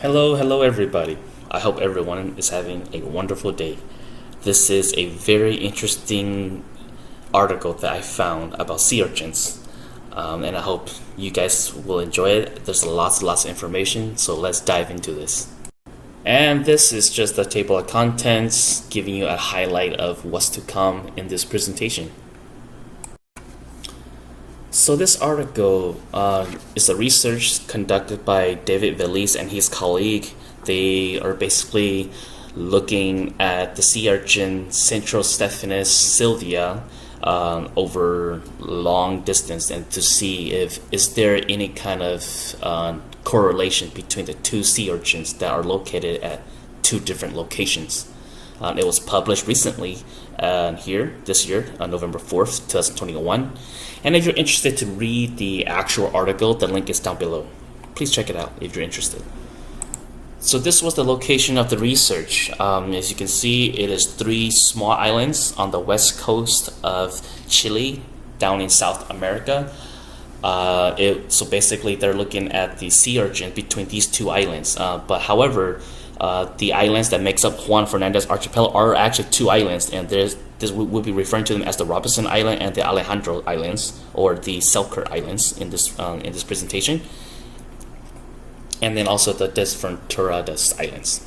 Hello everybody. I hope everyone is having a wonderful day. This is a very interesting article that I found about sea urchins, and I hope you guys will enjoy it. There's lots of information, so let's dive into this. And this is just a table of contents giving you a highlight of what's to come in this presentation. So this article is a research conducted by David Velez and his colleague. They are basically looking at the sea urchin Centrostephanus sylvia over long distance and to see if is there any kind of correlation between the two sea urchins that are located at two different locations. It was published recently this year, on November 4th, 2021. And if you're interested to read the actual article, the link is down below. Please check it out if you're interested. So this was the location of the research. As you can see, it is 3 small islands on the west coast of Chile, down in South America. So basically, they're looking at the sea urchin between these 2 islands. But however, the islands that makes up Juan Fernandez Archipelago are actually 2 islands, and we'll be referring to them as the Robinson Island and the Alejandro Islands, or the Selkirk Islands in this presentation, and then also the Desventuradas Islands.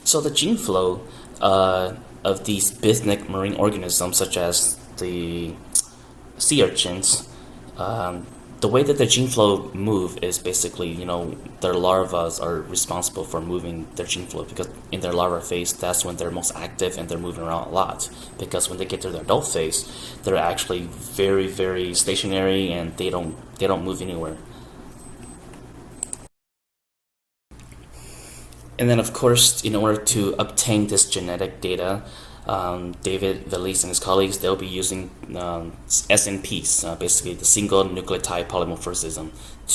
So the gene flow of these bisnic marine organisms, such as the sea urchins, the way that the gene flow move is basically, their larvae are responsible for moving their gene flow, because in their larva phase, that's when they're most active and they're moving around a lot. Because when they get to their adult phase, they're actually very, very stationary and they don't move anywhere. And then, of course, in order to obtain this genetic data, David Velez and his colleagues, they'll be using SNPs, basically the single nucleotide polymorphism,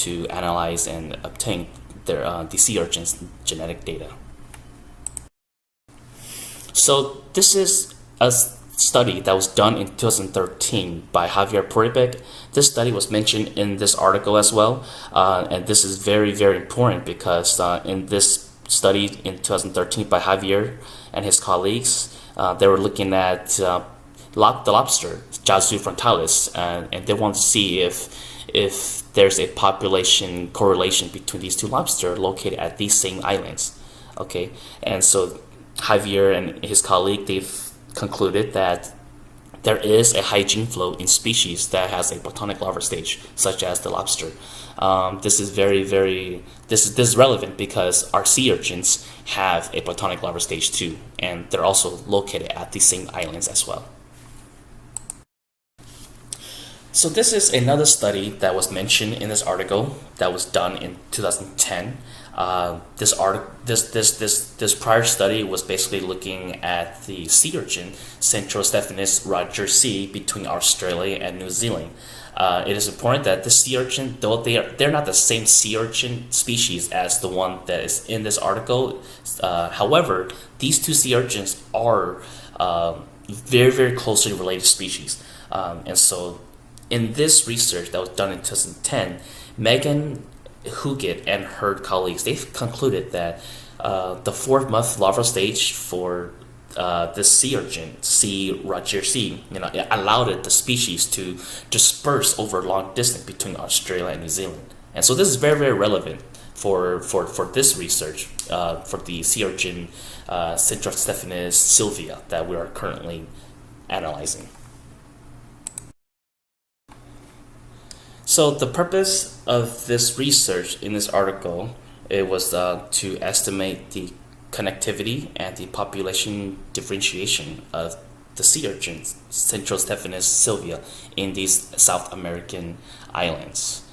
to analyze and obtain the sea urchins' genetic data. So this is a study that was done in 2013 by Javier Puribec. This study was mentioned in this article as well, and this is very, very important because in this study in 2013 by Javier and his colleagues, they were looking at the lobster, Jazu frontalis, and they want to see if there's a population correlation between these 2 lobsters located at these same islands. Okay, and so Javier and his colleague, they've concluded that there is a high gene flow in species that has a platonic larval stage, such as the lobster. This is this is relevant because our sea urchins have a platonic larval stage too, and they're also located at the same islands as well. So this is another study that was mentioned in this article that was done in 2010. This prior study was basically looking at the sea urchin Centrostephanus rogersii between Australia and New Zealand. It is important that the sea urchin, though they're not the same sea urchin species as the one that is in this article. However, these 2 sea urchins are very, very closely related species, and so in this research that was done in 2010, Megan Huget and her colleagues, they've concluded that the 4th-month larval stage for this sea urchin, C. rogersii, it allowed the species to disperse over long distance between Australia and New Zealand. And so this is very, very relevant for this research, for the sea urchin Centrostephanus sylvia that we are currently analyzing. So the purpose of this research in this article, it was to estimate the connectivity and the population differentiation of the sea urchins Centrostephanus sylvia in these South American islands.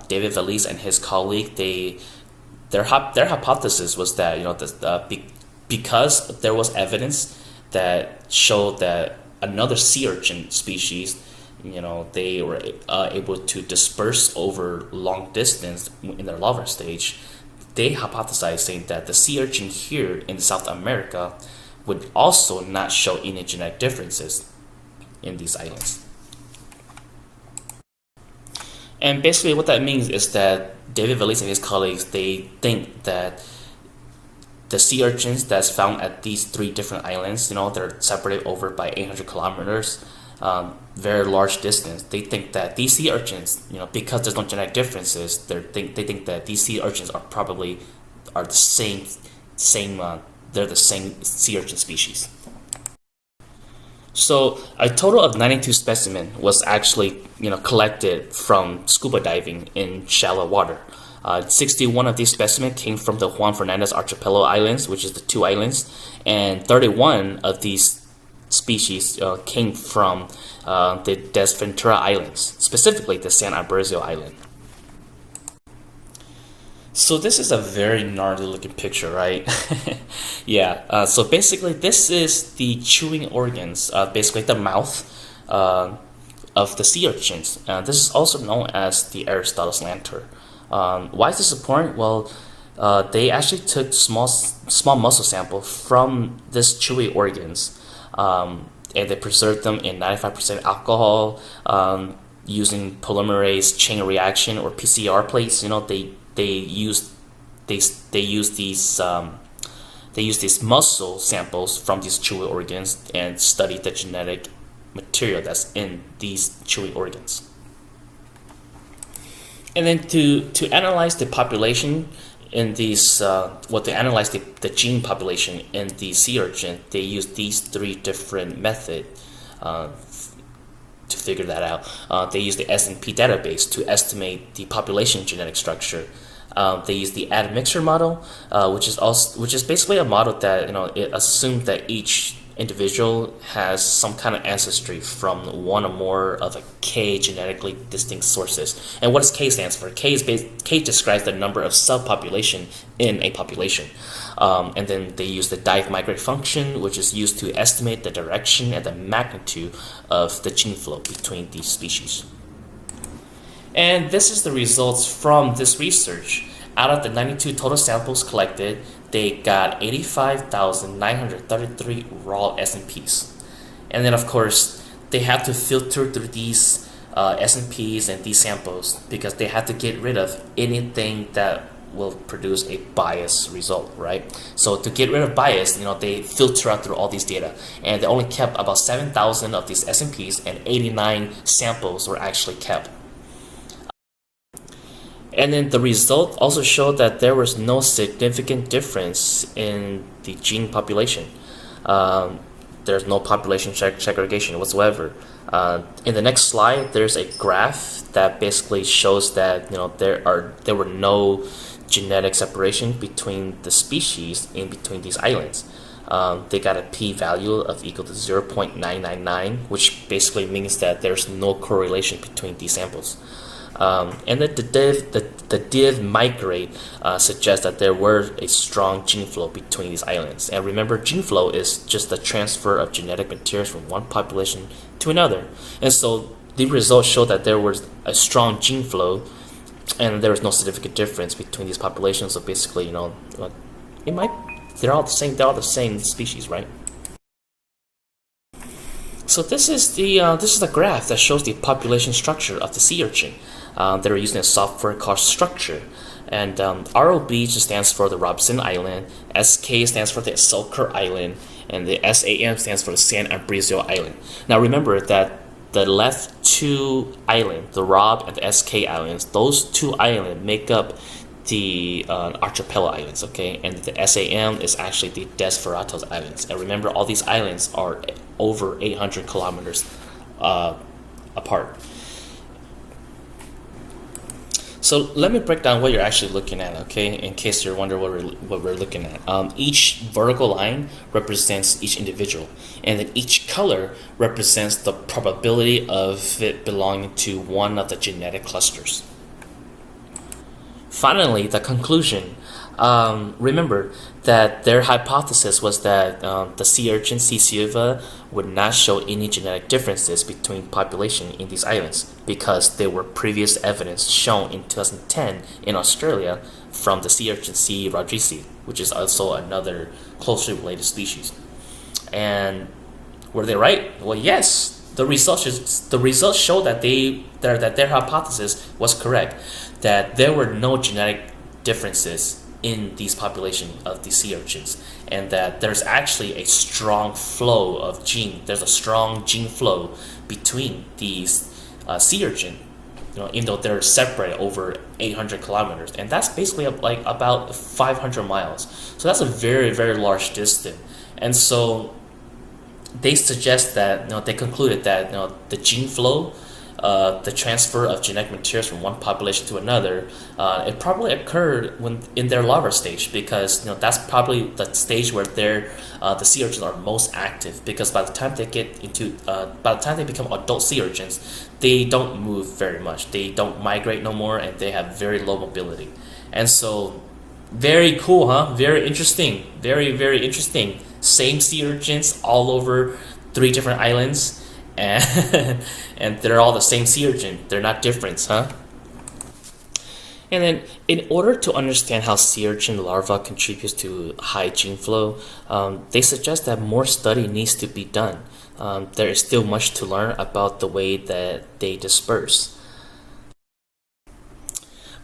David Velez and his colleague, their hypothesis was that because there was evidence that showed that another sea urchin species, they were able to disperse over long distance in their larval stage. They hypothesized, saying that the sea urchin here in South America would also not show any genetic differences in these islands. And basically what that means is that David Valise and his colleagues, they think that the sea urchins that's found at these three different islands, they're separated over by 800 kilometers, very large distance. They think that these sea urchins, because there's no genetic differences, they think that these sea urchins are the same they're the same sea urchin species. So a total of 92 specimens was actually collected from scuba diving in shallow water. 61 of these specimens came from the Juan Fernandez Archipelago Islands, which is the two islands, and 31 of these species came from the Desventura Islands, specifically the San Ambrosio Island. So this is a very gnarly looking picture, right? Yeah, so basically this is the chewing organs, basically the mouth of the sea urchins. This is also known as the Aristotle's lantern. Why is this important? Well, they actually took small muscle sample from this chewy organs, and they preserved them in 95% alcohol, using polymerase chain reaction or PCR plates. They use these muscle samples from these chewy organs and study the genetic material that's in these chewy organs. And then to analyze the population in these, they analyze the gene population in the sea urchin, they use these three different methods to figure that out. They use the SNP database to estimate the population genetic structure. They use the admixture model, which is basically a model that it assumes that each individual has some kind of ancestry from one or more of a K genetically distinct sources. And what does K stands for? K describes the number of subpopulation in a population. And then they use the dive migrate function, which is used to estimate the direction and the magnitude of the gene flow between these species. And this is the results from this research. Out of the 92 total samples collected, they got 85,933 raw SNPs. And then, of course, they have to filter through these SNPs and these samples because they have to get rid of anything that will produce a biased result, right? So to get rid of bias, they filter out through all these data, and they only kept about 7,000 of these SNPs, and 89 samples were actually kept. And then the result also showed that there was no significant difference in the gene population. There's no population segregation whatsoever. In the next slide, there's a graph that basically shows that there were no genetic separation between the species in between these islands. They got a p-value of equal to 0.999, which basically means that there's no correlation between these samples. And then the div migrate suggests that there were a strong gene flow between these islands. And remember, gene flow is just the transfer of genetic materials from one population to another. And so the results show that there was a strong gene flow, and there was no significant difference between these populations. So basically, they're all the same. They're all the same species, right? So this is the graph that shows the population structure of the sea urchin. They're using a software called Structure, and ROB just stands for the Robson Island, SK stands for the Selkirk Island, and the SAM stands for the San Ambrosio Island. Now remember that the left two islands, the Rob and the SK Islands, those two islands make up the Archipelago Islands, okay? And the SAM is actually the Desveratos Islands. And remember, all these islands are over 800 kilometers apart. So let me break down what you're actually looking at, okay? In case you're wondering what we're looking at. Each vertical line represents each individual, and then each color represents the probability of it belonging to one of the genetic clusters. Finally, the conclusion. Remember that their hypothesis was that the sea urchin, C. silva, would not show any genetic differences between population in these islands because there were previous evidence shown in 2010 in Australia from the sea urchin C. rodriguesi, which is also another closely related species. And were they right? Well, yes. the results show that that their hypothesis was correct, that there were no genetic differences in these population of the sea urchins, and that there's actually a strong flow of gene. There's a strong gene flow between these sea urchin, even though they're separated over 800 kilometers, and that's basically like about 500 miles. So that's a very, very large distance, and so they suggest that they concluded that the gene flow, the transfer of genetic materials from one population to another, it probably occurred when in their larva stage, because that's probably the stage where the sea urchins are most active. Because by the time they become adult sea urchins, they don't move very much. They don't migrate no more, and they have very low mobility. And so, very cool, huh? Very interesting. Very, very interesting. Same sea urchins all over 3 different islands. And and they're all the same sea urchin. They're not different, huh? And then, in order to understand how sea urchin larva contributes to high gene flow, they suggest that more study needs to be done. There is still much to learn about the way that they disperse.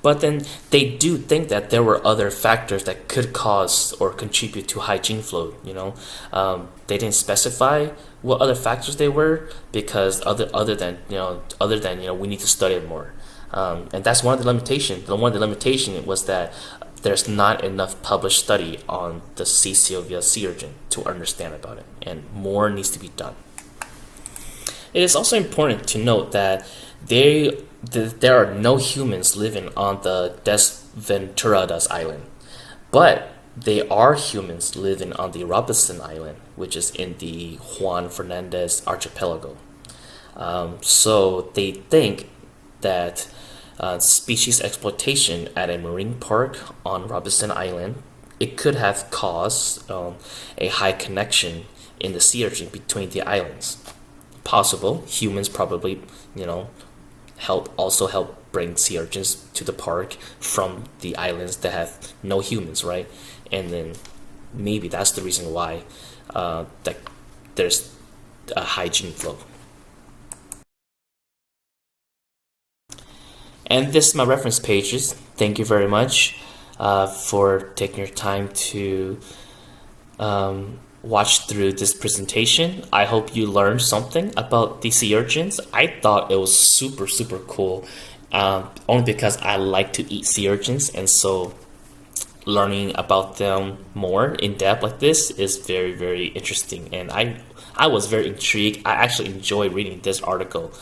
But then they do think that there were other factors that could cause or contribute to high gene flow. They didn't specify what other factors they were, because other than we need to study it more. And that's one of the limitations. One of the limitations was that there's not enough published study on the C. sylvia sea urchin to understand about it, and more needs to be done. It is also important to note that there are no humans living on the Desventuradas Island, but they are humans living on the Robinson Island, which is in the Juan Fernandez archipelago. So they think that species exploitation at a marine park on Robinson Island, it could have caused a high connection in the sea urchin between the islands. Possible. Humans probably, help bring sea urchins to the park from the islands that have no humans, right? And then maybe that's the reason why that there's a high gene flow. And this is my reference pages. Thank you very much for taking your time to watch through this presentation. I hope you learned something about the sea urchins. I thought it was super, super cool, only because I like to eat sea urchins, and so learning about them more in depth like this is very, very interesting. And I was very intrigued. I actually enjoyed reading this article,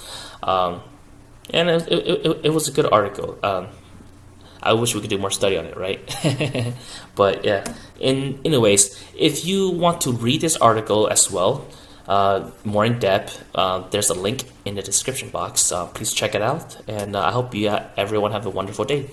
and it was a good article. I wish we could do more study on it, right? But yeah, anyways, if you want to read this article as well, more in depth, there's a link in the description box. Please check it out, and I hope everyone have a wonderful day.